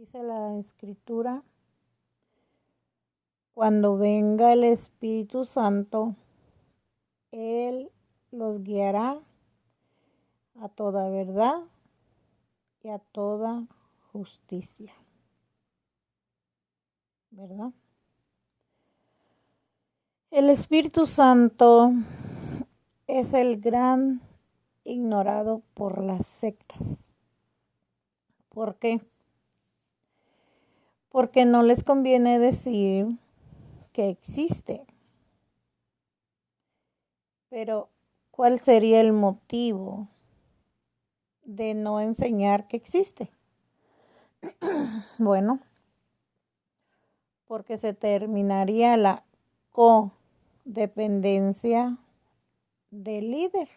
Dice la Escritura, cuando venga el Espíritu Santo, Él los guiará a toda verdad y a toda justicia. ¿Verdad? El Espíritu Santo es el gran ignorado por las sectas. ¿Por qué? Porque no les conviene decir que existe. Pero, ¿cuál sería el motivo de no enseñar que existe? Bueno, porque se terminaría la codependencia del líder.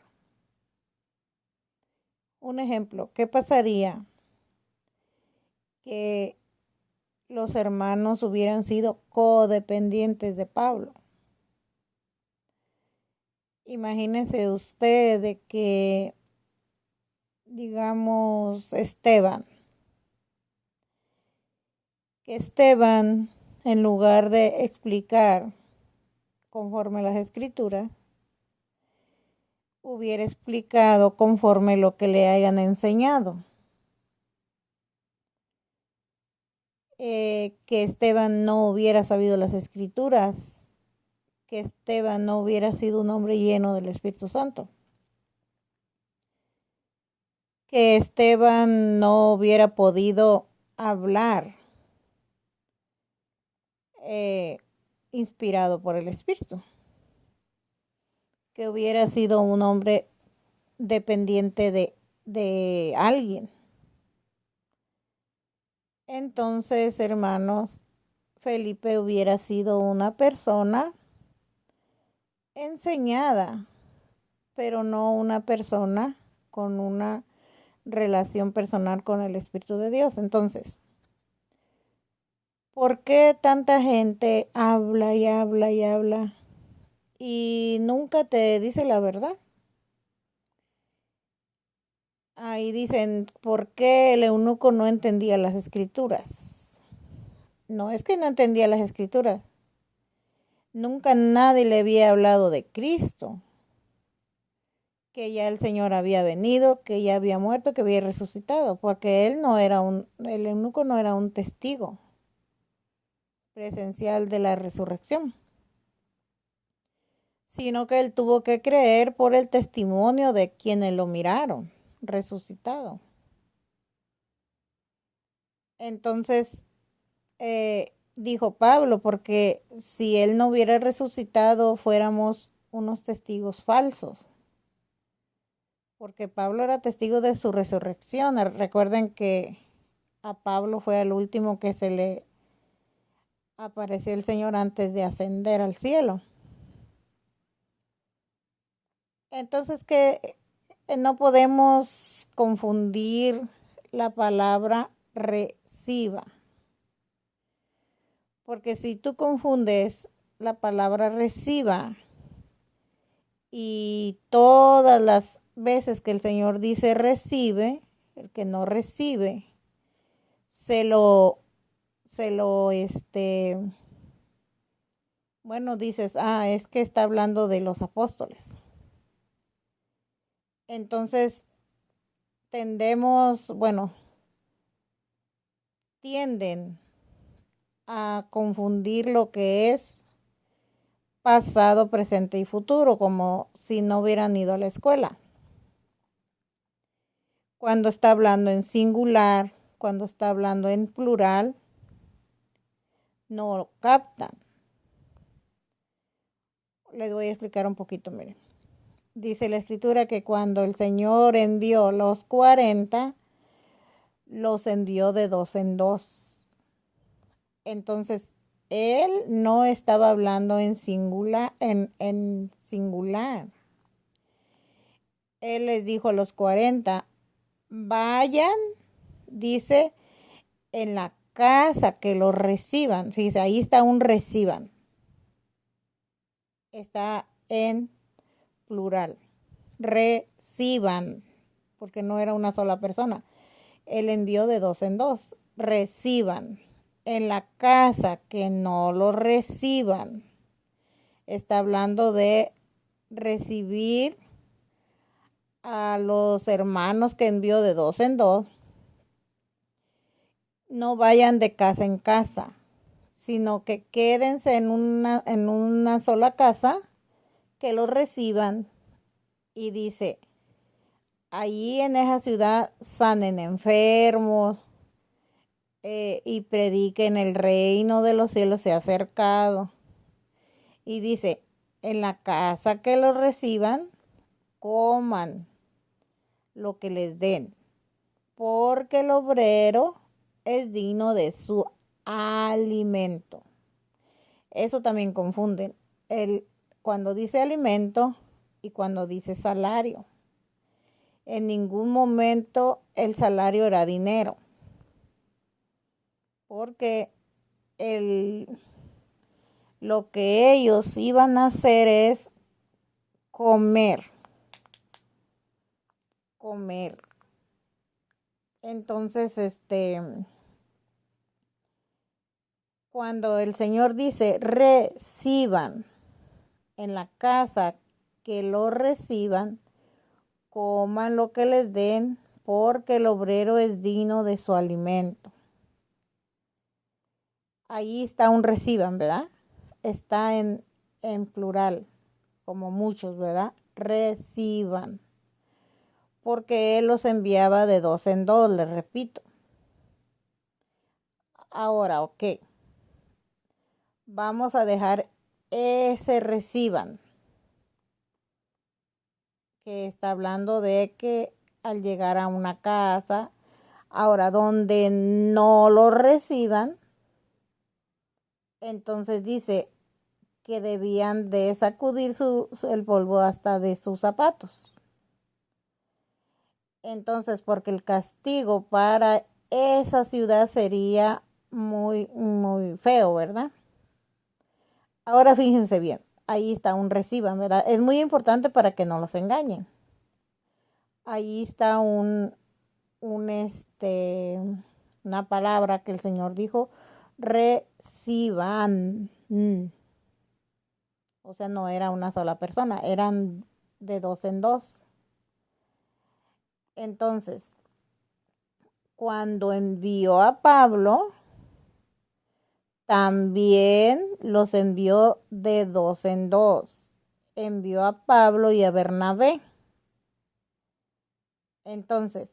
Un ejemplo, ¿qué pasaría? Que los hermanos hubieran sido codependientes de Pablo. Imagínense usted de que, digamos, Esteban, en lugar de explicar conforme las Escrituras, hubiera explicado conforme lo que le hayan enseñado. Que Esteban no hubiera sabido las Escrituras, que Esteban no hubiera sido un hombre lleno del Espíritu Santo, que Esteban no hubiera podido hablar inspirado por el Espíritu, que hubiera sido un hombre dependiente de alguien. Entonces, hermanos, Felipe hubiera sido una persona enseñada, pero no una persona con una relación personal con el Espíritu de Dios. Entonces, ¿por qué tanta gente habla y habla y habla y nunca te dice la verdad? Ahí dicen, ¿por qué el eunuco no entendía las Escrituras? No es que no entendía las Escrituras. Nunca nadie le había hablado de Cristo, que ya el Señor había venido, que ya había muerto, que había resucitado, porque el eunuco no era un testigo presencial de la resurrección, sino que él tuvo que creer por el testimonio de quienes lo miraron resucitado. Entonces, dijo Pablo, porque si él no hubiera resucitado, fuéramos unos testigos falsos. Porque Pablo era testigo de su resurrección. Recuerden que a Pablo fue el último que se le apareció el Señor antes de ascender al cielo. Entonces que no podemos confundir la palabra reciba. Porque si tú confundes la palabra reciba y todas las veces que el Señor dice recibe, el que no recibe, bueno, dices, es que está hablando de los apóstoles. Entonces, tienden a confundir lo que es pasado, presente y futuro, como si no hubieran ido a la escuela. Cuando está hablando en singular, cuando está hablando en plural, no lo captan. Les voy a explicar un poquito, miren. Dice la Escritura que cuando el Señor envió los 40, los envió de 2 en 2. Entonces, Él no estaba hablando en singular. Él les dijo a los 40, vayan, dice, en la casa que los reciban. Fíjense, ahí está un reciban. Está en plural. Reciban, porque no era una sola persona. Él envió de 2 en 2. reciban. En la casa que no lo reciban. Está hablando de recibir a los hermanos que envió de dos en dos. No vayan de casa en casa, sino que quédense en una sola casa, que los reciban. Y dice, allí en esa ciudad sanen enfermos y prediquen el reino de los cielos se ha acercado. Y dice, en la casa que los reciban, coman lo que les den, porque el obrero es digno de su alimento. Eso también confunden cuando dice alimento y cuando dice salario. En ningún momento el salario era dinero, porque lo que ellos iban a hacer es comer. Entonces, cuando el Señor dice reciban, en la casa que lo reciban, coman lo que les den, porque el obrero es digno de su alimento. Ahí está un reciban, ¿verdad? Está en plural, como muchos, ¿verdad? Reciban. Porque Él los enviaba de dos en dos, les repito. Ahora, ok. Vamos a dejar ese reciban, que está hablando de que al llegar a una casa, ahora donde no lo reciban, entonces dice que debían de sacudir el polvo hasta de sus zapatos. Entonces, porque el castigo para esa ciudad sería muy, muy feo, ¿verdad? Ahora fíjense bien, ahí está un reciban, ¿verdad? Es muy importante para que no los engañen. Ahí está una palabra que el Señor dijo, reciban. O sea, no era una sola persona, eran de dos en dos. Entonces, cuando envió a Pablo, también los envió de dos en dos. Envió a Pablo y a Bernabé. Entonces,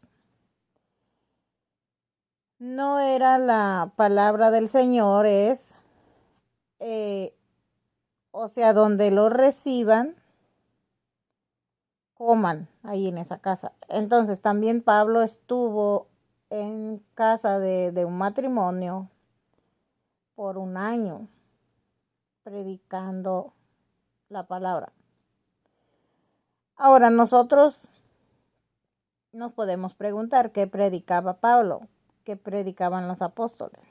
no era la palabra del Señor, es, o sea, donde lo reciban, coman ahí en esa casa. Entonces, también Pablo estuvo en casa de un matrimonio por un año predicando la palabra. Ahora nosotros nos podemos preguntar qué predicaba Pablo, qué predicaban los apóstoles,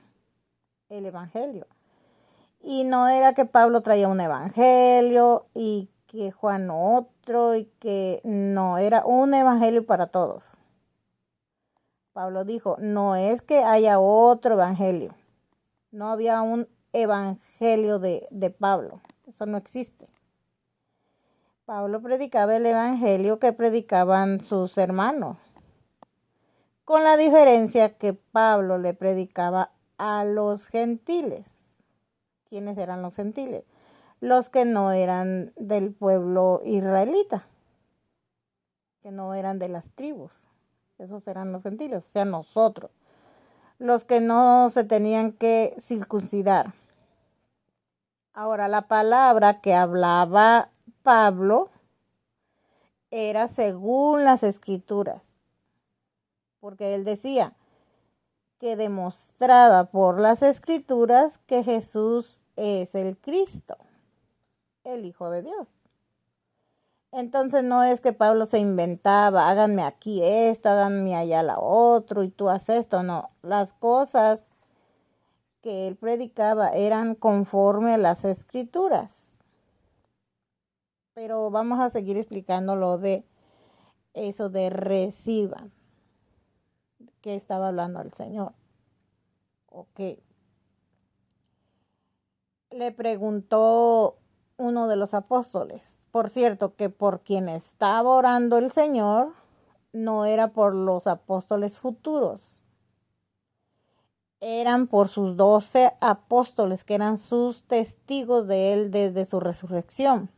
el evangelio. Y no era que Pablo traía un evangelio y que Juan otro y que no, era un evangelio para todos. Pablo dijo, no es que haya otro evangelio, no había un evangelio de Pablo, eso no existe. Pablo predicaba el evangelio que predicaban sus hermanos, con la diferencia que Pablo le predicaba a los gentiles. ¿Quiénes eran los gentiles? Los que no eran del pueblo israelita, que no eran de las tribus. Esos eran los gentiles, o sea, nosotros, los que no se tenían que circuncidar. Ahora, la palabra que hablaba Pablo era según las escrituras, porque él decía que demostraba por las escrituras que Jesús es el Cristo, el Hijo de Dios. Entonces no es que Pablo se inventaba, háganme aquí esto, háganme allá la otro, y tú haces esto, no. Las cosas que él predicaba eran conforme a las escrituras. Pero vamos a seguir explicando lo de eso de reciban, que estaba hablando el Señor. Ok. Le preguntó uno de los apóstoles. Por cierto, que por quien estaba orando el Señor no era por los apóstoles futuros, eran por sus 12 apóstoles, que eran sus testigos de él desde su resurrección.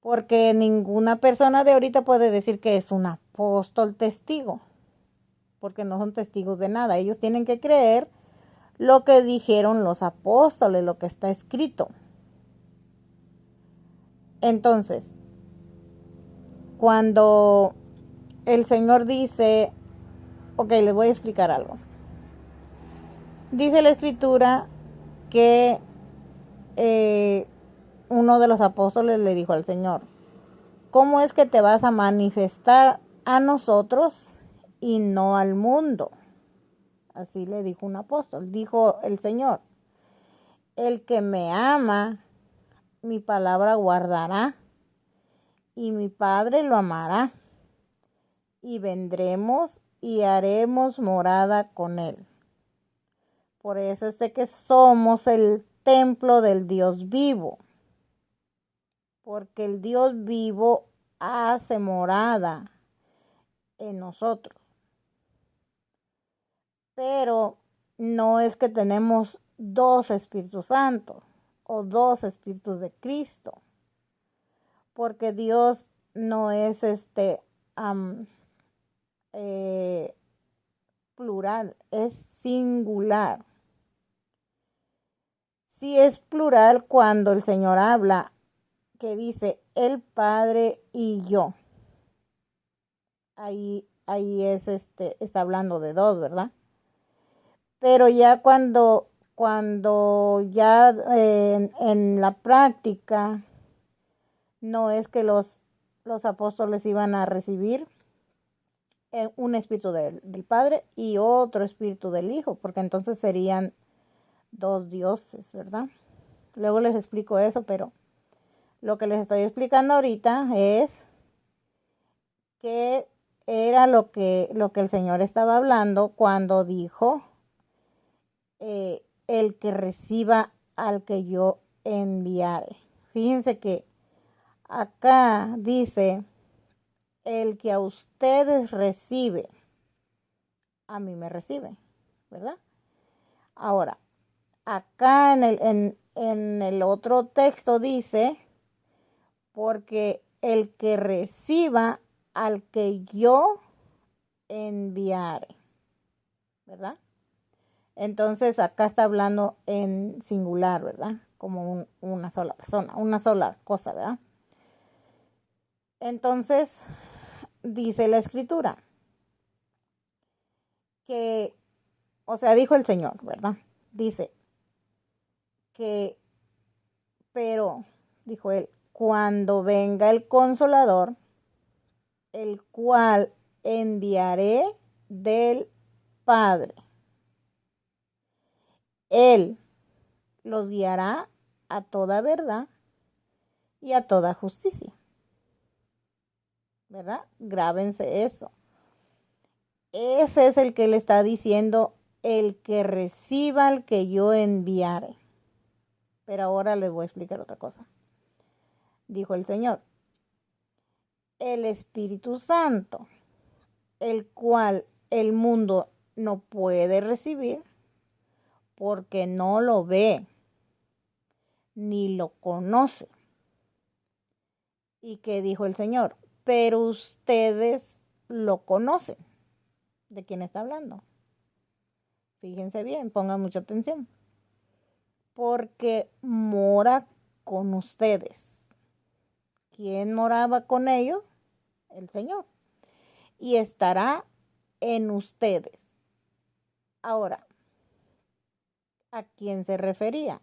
Porque ninguna persona de ahorita puede decir que es un apóstol testigo, porque no son testigos de nada. Ellos tienen que creer lo que dijeron los apóstoles, lo que está escrito. Entonces, cuando el Señor dice, ok, les voy a explicar algo. Dice la escritura que uno de los apóstoles le dijo al Señor, ¿cómo es que te vas a manifestar a nosotros y no al mundo? Así le dijo un apóstol. Dijo el Señor, el que me ama, mi palabra guardará, y mi Padre lo amará, y vendremos y haremos morada con él. Por eso es de que somos el templo del Dios vivo, porque el Dios vivo hace morada en nosotros. Pero no es que tenemos dos Espíritus Santos o dos Espíritus de Cristo, porque Dios no es plural, es singular. Sí es plural cuando el Señor habla, que dice el Padre y yo. Ahí es está hablando de dos, ¿verdad? Pero ya cuando ya en la práctica no es que los apóstoles iban a recibir un espíritu del Padre y otro espíritu del Hijo, porque entonces serían dos dioses, ¿verdad? Luego les explico eso, pero lo que les estoy explicando ahorita es que era lo que el Señor estaba hablando cuando dijo, el que reciba al que yo enviare. Fíjense que acá dice, el que a ustedes recibe, a mí me recibe, ¿verdad? Ahora, acá en el otro texto dice, porque el que reciba al que yo enviare, ¿verdad? Entonces acá está hablando en singular, ¿verdad? Como una sola persona, una sola cosa, ¿verdad? Entonces dice la escritura que, o sea, dijo el Señor, ¿verdad? Dice que, pero, dijo él, cuando venga el Consolador, el cual enviaré del Padre, Él los guiará a toda verdad y a toda justicia. ¿Verdad? Grábense eso. Ese es el que le está diciendo, el que reciba al que yo enviare. Pero ahora les voy a explicar otra cosa. Dijo el Señor, el Espíritu Santo, el cual el mundo no puede recibir porque no lo ve ni lo conoce. ¿Y qué dijo el Señor? Pero ustedes lo conocen. ¿De quién está hablando? Fíjense bien, pongan mucha atención. Porque mora con ustedes. ¿Quién moraba con ellos? El Señor. Y estará en ustedes. Ahora, ¿a quién se refería?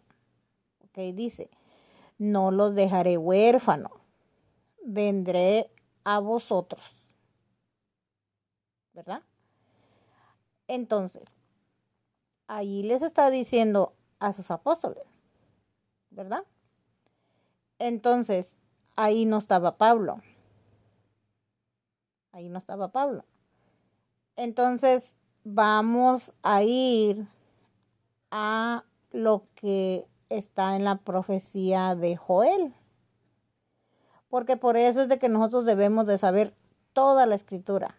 Ok, dice, no los dejaré huérfanos, vendré a vosotros. ¿Verdad? Entonces, ahí les está diciendo a sus apóstoles, ¿verdad? Entonces, ahí no estaba Pablo. Ahí no estaba Pablo. Entonces, vamos a ir a lo que está en la profecía de Joel. Porque por eso es de que nosotros debemos de saber toda la escritura.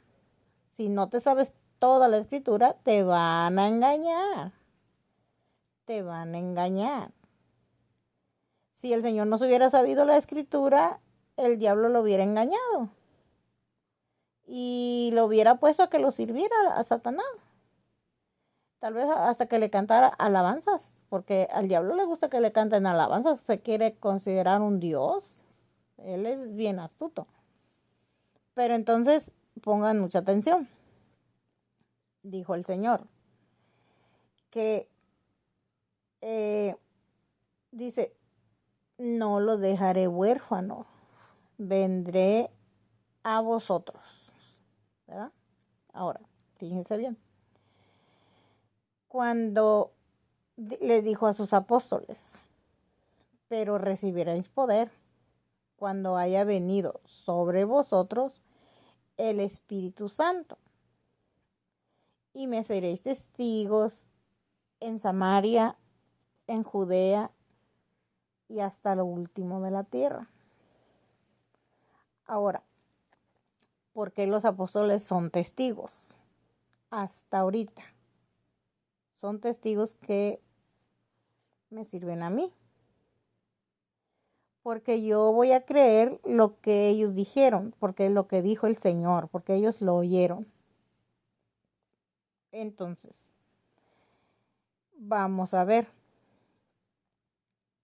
Si no te sabes toda la escritura, te van a engañar. Te van a engañar. Si el Señor no se hubiera sabido la escritura, el diablo lo hubiera engañado. Y lo hubiera puesto a que lo sirviera a Satanás. Tal vez hasta que le cantara alabanzas. Porque al diablo le gusta que le canten alabanzas. Se quiere considerar un dios. Él es bien astuto. Pero entonces pongan mucha atención. Dijo el Señor que dice, no lo dejaré huérfano, vendré a vosotros. ¿Verdad? Ahora, fíjense bien. Cuando le dijo a sus apóstoles, pero recibiréis poder cuando haya venido sobre vosotros el Espíritu Santo. Y me seréis testigos en Samaria, en Judea y hasta lo último de la tierra. Ahora, ¿por qué los apóstoles son testigos? Hasta ahorita. Son testigos que me sirven a mí. Porque yo voy a creer lo que ellos dijeron, porque es lo que dijo el Señor, porque ellos lo oyeron. Entonces, vamos a ver.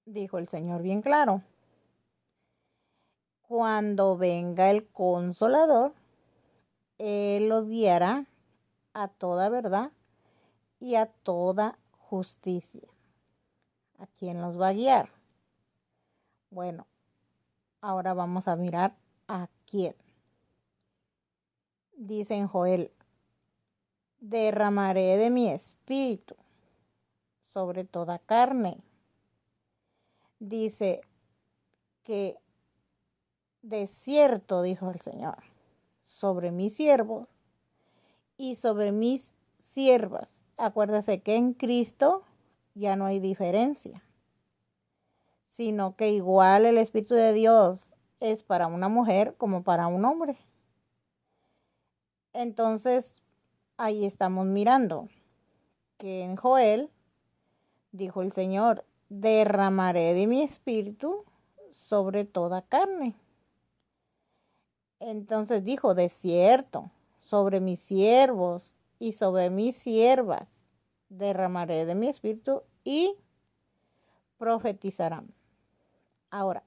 Dijo el Señor bien claro. Cuando venga el Consolador, Él los guiará a toda verdad y a toda justicia. ¿A quién los va a guiar? Bueno, ahora vamos a mirar a quién. Dice en Joel, derramaré de mi espíritu sobre toda carne. Dice que de cierto, dijo el Señor, sobre mis siervos y sobre mis siervas. Acuérdese que en Cristo ya no hay diferencia, sino que igual el Espíritu de Dios es para una mujer como para un hombre. Entonces, ahí estamos mirando que en Joel dijo el Señor, derramaré de mi espíritu sobre toda carne. Entonces dijo, de cierto, sobre mis siervos y sobre mis siervas derramaré de mi espíritu y profetizarán. Ahora,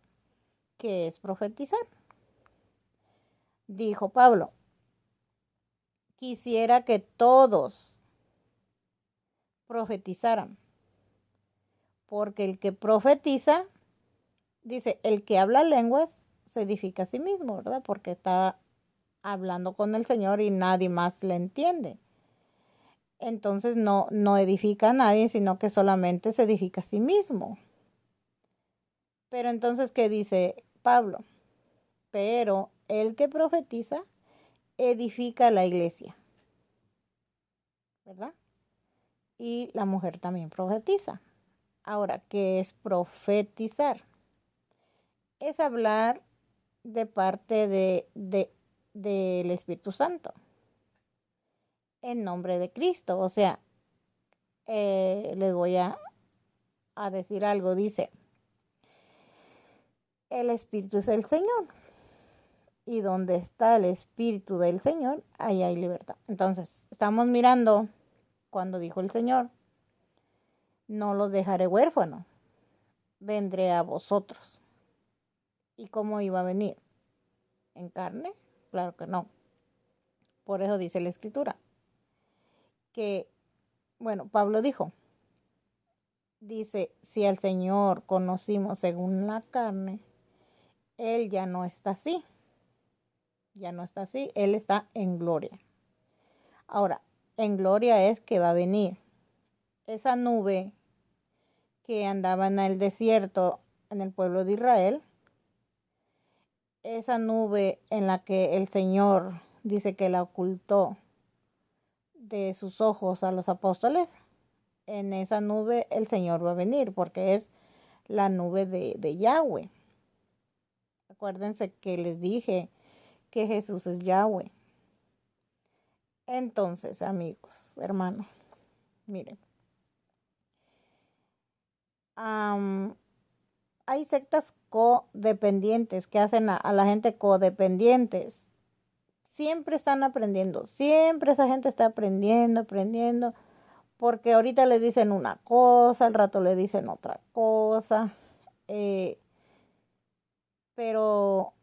¿qué es profetizar? Dijo Pablo, quisiera que todos profetizaran, porque el que profetiza, dice, el que habla lenguas se edifica a sí mismo, ¿verdad? Porque está hablando con el Señor y nadie más le entiende. Entonces no edifica a nadie, sino que solamente se edifica a sí mismo. Pero entonces, ¿qué dice Pablo? Pero el que profetiza edifica a la iglesia, ¿verdad? Y la mujer también profetiza. Ahora, ¿qué es profetizar? Es hablar de parte del Espíritu Santo en nombre de Cristo. O sea, les voy a decir algo. Dice, el Espíritu es el Señor. Y donde está el Espíritu del Señor, ahí hay libertad. Entonces, estamos mirando cuando dijo el Señor, no los dejaré huérfanos, vendré a vosotros. ¿Y cómo iba a venir? ¿En carne? Claro que no. Por eso dice la Escritura. Que, bueno, Pablo dice, si al Señor conocimos según la carne, Él ya no está así. Ya no está así, Él está en gloria. Ahora, en gloria es que va a venir esa nube que andaba en el desierto en el pueblo de Israel, esa nube en la que el Señor dice que la ocultó de sus ojos a los apóstoles, en esa nube el Señor va a venir, porque es la nube de Yahweh. Acuérdense que les dije que Jesús es Yahweh. Entonces, amigos, hermanos, miren, hay sectas codependientes que hacen a la gente codependientes. Siempre están aprendiendo, siempre esa gente está aprendiendo, porque ahorita les dicen una cosa, al rato le dicen otra cosa, pero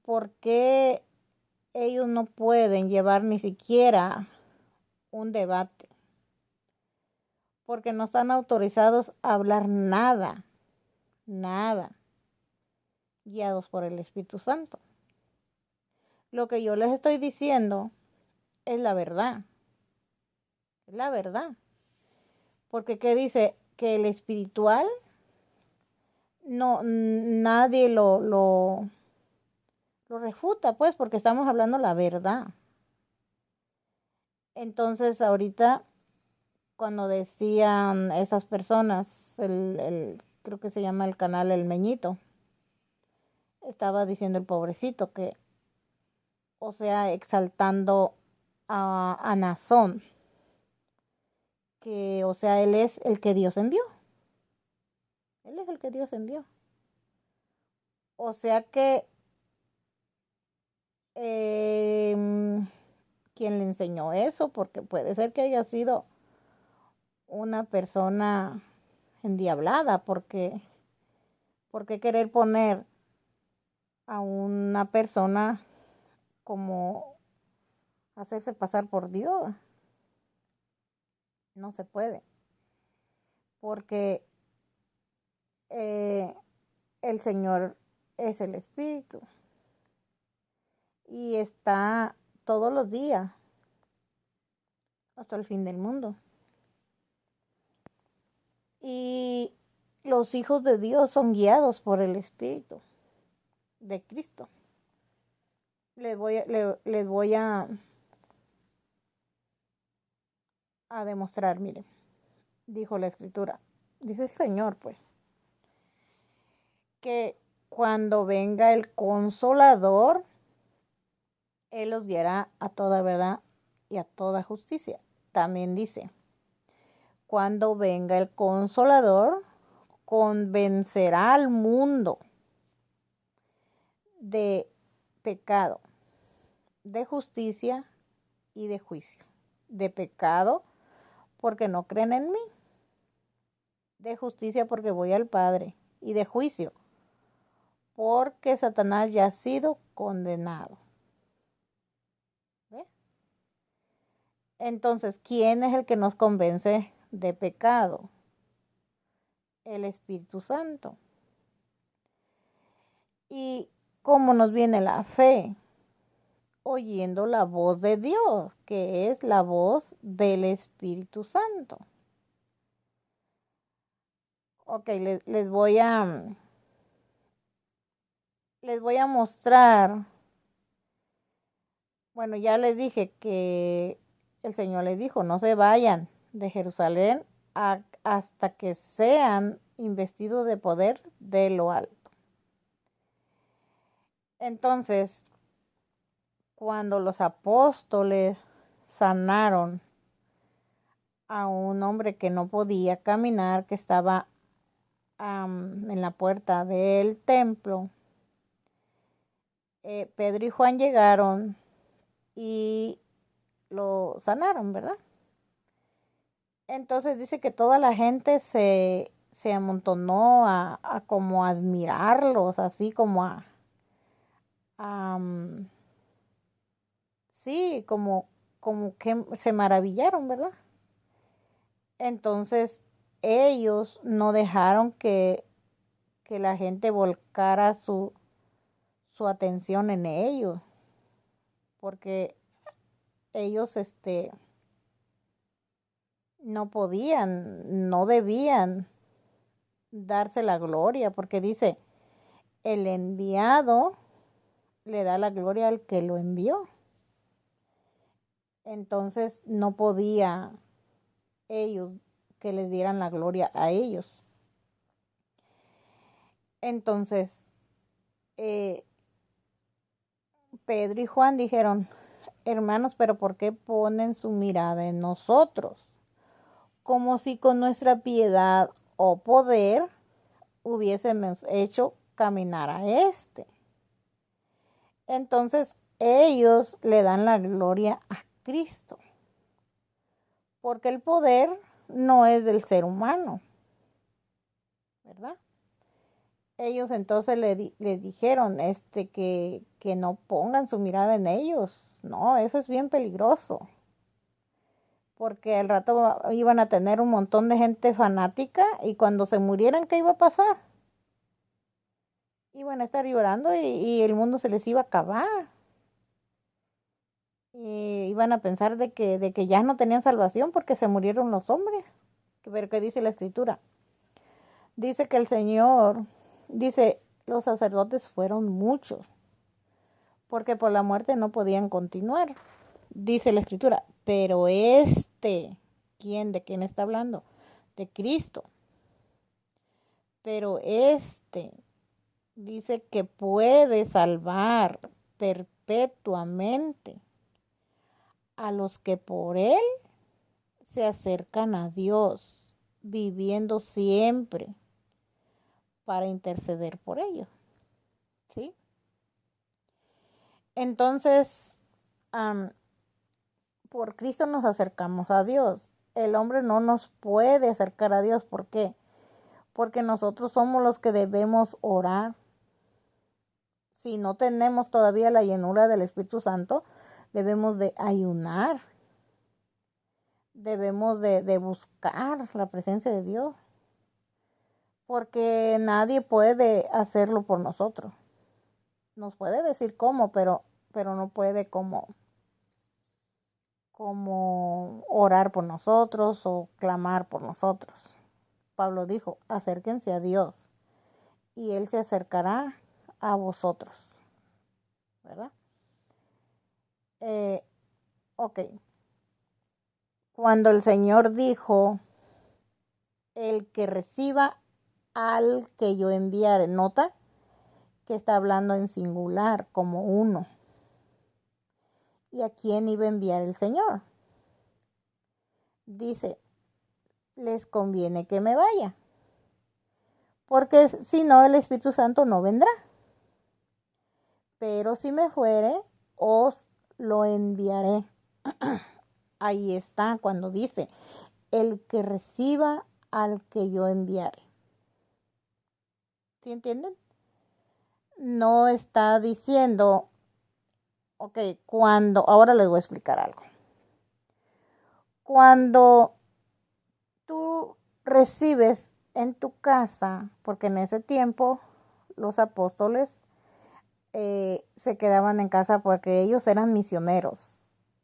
¿por qué ellos no pueden llevar ni siquiera un debate? Porque no están autorizados a hablar nada, guiados por el Espíritu Santo. Lo que yo les estoy diciendo es la verdad, porque ¿qué dice? Que el espiritual no, nadie lo refuta, pues, porque estamos hablando la verdad. Entonces, ahorita, cuando decían esas personas, creo que se llama el canal El Meñito, estaba diciendo el pobrecito que, o sea, exaltando a Nazón, que, o sea, él es el que Dios envió. Él es el que Dios envió. O sea que ¿quién le enseñó eso? Porque puede ser que haya sido una persona endiablada, porque ¿por qué querer poner a una persona como hacerse pasar por Dios? No se puede, porque el Señor es el Espíritu y está todos los días hasta el fin del mundo. Y los hijos de Dios son guiados por el Espíritu de Cristo. Les voy a demostrar, miren, dijo la Escritura, dice el Señor, pues, que cuando venga el Consolador, Él los guiará a toda verdad y a toda justicia. También dice, cuando venga el Consolador, convencerá al mundo de pecado, de justicia y de juicio. De pecado, porque no creen en mí. De justicia, porque voy al Padre. Y de juicio, porque Satanás ya ha sido condenado. ¿Ve? Entonces, ¿quién es el que nos convence de pecado? El Espíritu Santo. ¿Y cómo nos viene la fe? Oyendo la voz de Dios, que es la voz del Espíritu Santo. Ok, les voy a mostrar. Bueno, ya les dije que el Señor les dijo, no se vayan de Jerusalén hasta que sean investidos de poder de lo alto. Entonces, cuando los apóstoles sanaron a un hombre que no podía caminar, que estaba en la puerta del templo, Pedro y Juan llegaron y lo sanaron, ¿verdad? Entonces dice que toda la gente se amontonó a como admirarlos, así como sí, como que se maravillaron, ¿verdad? Entonces ellos no dejaron que la gente volcara su atención en ellos, porque ellos no podían, no debían darse la gloria, porque dice, el enviado le da la gloria al que lo envió. Entonces no podía ellos que les dieran la gloria a ellos. Entonces Pedro y Juan dijeron, hermanos, pero ¿por qué ponen su mirada en nosotros? Como si con nuestra piedad o poder hubiésemos hecho caminar a este. Entonces ellos le dan la gloria a Cristo, porque el poder no es del ser humano, ¿verdad? Ellos entonces le dijeron que no pongan su mirada en ellos. No, eso es bien peligroso, porque al rato iban a tener un montón de gente fanática y cuando se murieran, ¿qué iba a pasar? Iban a estar llorando y el mundo se les iba a acabar. Y iban a pensar de que ya no tenían salvación porque se murieron los hombres. Pero ¿qué dice la escritura? Dice que el Señor, dice, los sacerdotes fueron muchos, porque por la muerte no podían continuar. Dice la escritura, pero ¿quién? ¿De quién está hablando? De Cristo. Pero dice que puede salvar perpetuamente a los que por él se acercan a Dios, viviendo siempre para interceder por ellos. ¿Sí? Entonces, por Cristo nos acercamos a Dios. El hombre no nos puede acercar a Dios. ¿Por qué? Porque nosotros somos los que debemos orar. Si no tenemos todavía la llenura del Espíritu Santo, debemos de ayunar. Debemos de buscar la presencia de Dios. Porque nadie puede hacerlo por nosotros. Nos puede decir cómo, pero no puede como orar por nosotros o clamar por nosotros. Pablo dijo, acérquense a Dios y Él se acercará a vosotros, ¿verdad? Ok. Cuando el Señor dijo, el que reciba al que yo enviaré, nota que está hablando en singular, como uno. ¿Y a quién iba a enviar el Señor? Dice, les conviene que me vaya, porque si no el Espíritu Santo no vendrá. Pero si me fuere, os lo enviaré. Ahí está cuando dice, el que reciba al que yo enviaré. ¿Sí entienden? No está diciendo, ok, ahora les voy a explicar algo. Cuando tú recibes en tu casa, porque en ese tiempo los apóstoles se quedaban en casa porque ellos eran misioneros.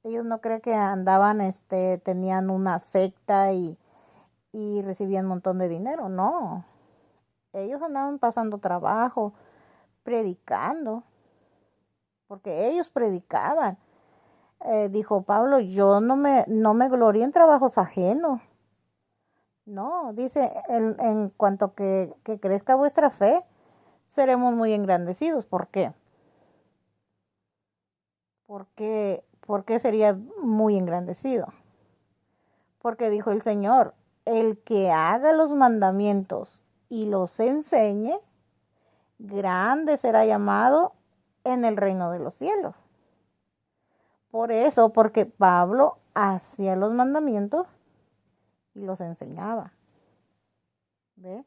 Ellos no creen que andaban, tenían una secta y recibían un montón de dinero, no. Ellos andaban pasando trabajo, predicando, porque ellos predicaban. Dijo Pablo, yo no me glorío en trabajos ajenos. No, dice, en cuanto que crezca vuestra fe, seremos muy engrandecidos. ¿Por qué? ¿Por qué sería muy engrandecido? Porque dijo el Señor, el que haga los mandamientos y los enseñe, grande será llamado en el reino de los cielos. Por eso, porque Pablo hacía los mandamientos y los enseñaba. ¿Ve?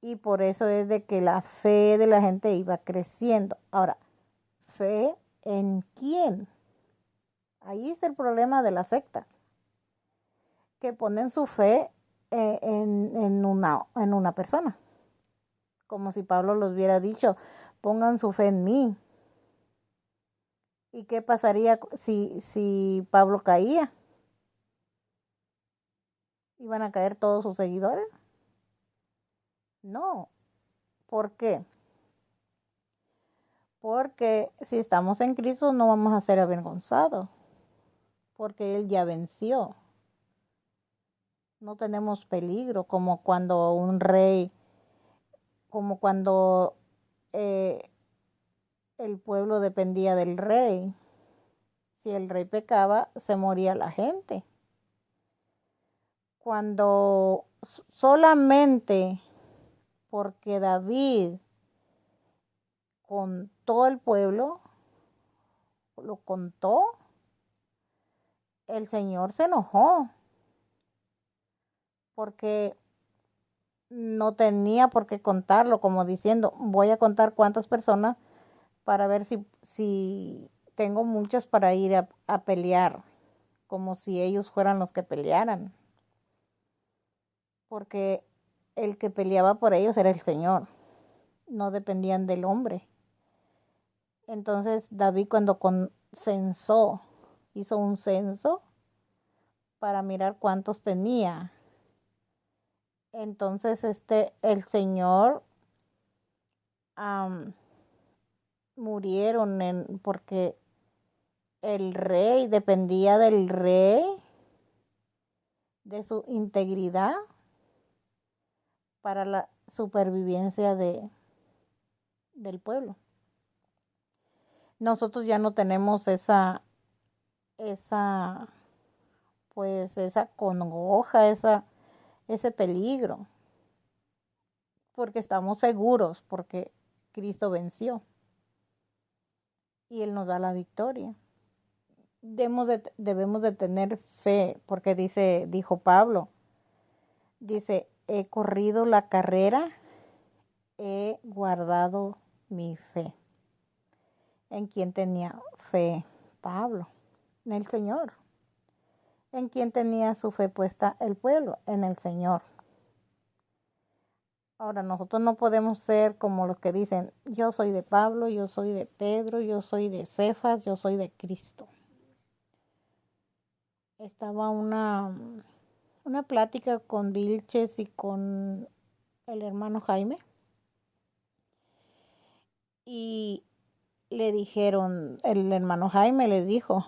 Y por eso es de que la fe de la gente iba creciendo. Ahora, ¿fe en quién? Ahí está el problema de las sectas, que ponen su fe en una persona. Como si Pablo los hubiera dicho, pongan su fe en mí. ¿Y qué pasaría si Pablo caía? ¿Iban a caer todos sus seguidores? No. ¿Por qué? Porque si estamos en Cristo no vamos a ser avergonzados. porque Él ya venció. No tenemos peligro como cuando un rey, como cuando el pueblo dependía del rey. Si el rey pecaba, se moría la gente. Cuando solamente porque David contó el pueblo, lo contó, el Señor se enojó porque no tenía por qué contarlo, como diciendo, voy a contar cuántas personas para ver si tengo muchos para ir a pelear, como si ellos fueran los que pelearan, porque el que peleaba por ellos era el Señor, no dependían del hombre. Entonces David cuando hizo un censo para mirar cuántos tenía. Entonces el Señor murieron porque el rey dependía del rey, de su integridad para la supervivencia del pueblo. Nosotros ya no tenemos esa congoja, ese peligro, porque estamos seguros, porque Cristo venció y Él nos da la victoria. Debemos de tener fe, porque dijo Pablo, dice, he corrido la carrera, he guardado mi fe. ¿En quién tenía fe Pablo? En el Señor. ¿En quién tenía su fe puesta el pueblo? En el Señor. Ahora, nosotros no podemos ser como los que dicen, yo soy de Pablo, yo soy de Pedro, yo soy de Cefas, yo soy de Cristo. Estaba una plática con Vilches y con el hermano Jaime. Y le dijeron, el hermano Jaime les dijo,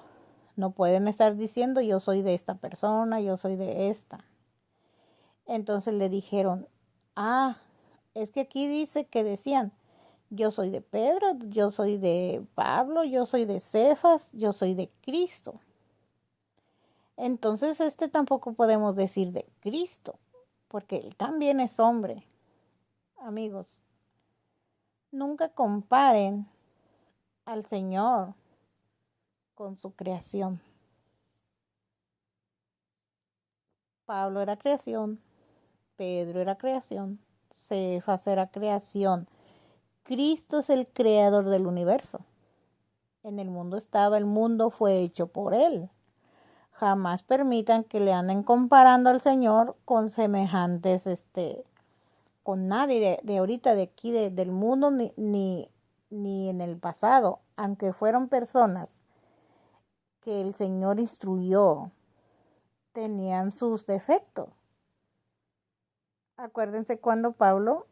no pueden estar diciendo yo soy de esta persona, yo soy de esta. Entonces le dijeron, es que aquí dice que decían, yo soy de Pedro, yo soy de Pablo, yo soy de Cefas, yo soy de Cristo. Entonces tampoco podemos decir de Cristo, porque Él también es hombre. Amigos, nunca comparen al Señor con su creación. Pablo era creación, Pedro era creación, Cefas era creación. Cristo es el creador del universo. En el mundo estaba, el mundo fue hecho por Él. Jamás permitan que le anden comparando al Señor con semejantes, con nadie de ahorita, de aquí, del mundo, ni en el pasado, aunque fueron personas que el Señor instruyó, tenían sus defectos. Acuérdense cuando Pablo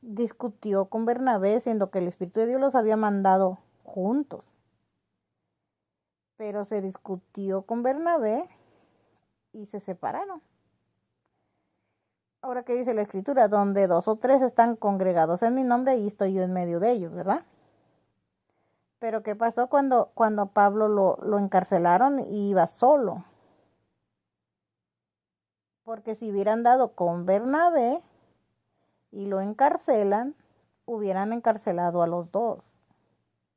discutió con Bernabé, siendo que el Espíritu de Dios los había mandado juntos. Pero se discutió con Bernabé y se separaron. Ahora, ¿qué dice la Escritura? Donde 2 o 3 están congregados en mi nombre, ahí estoy yo en medio de ellos, ¿verdad? Pero ¿qué pasó cuando a Pablo lo encarcelaron y iba solo? Porque si hubieran dado con Bernabé y lo encarcelan, hubieran encarcelado a los dos.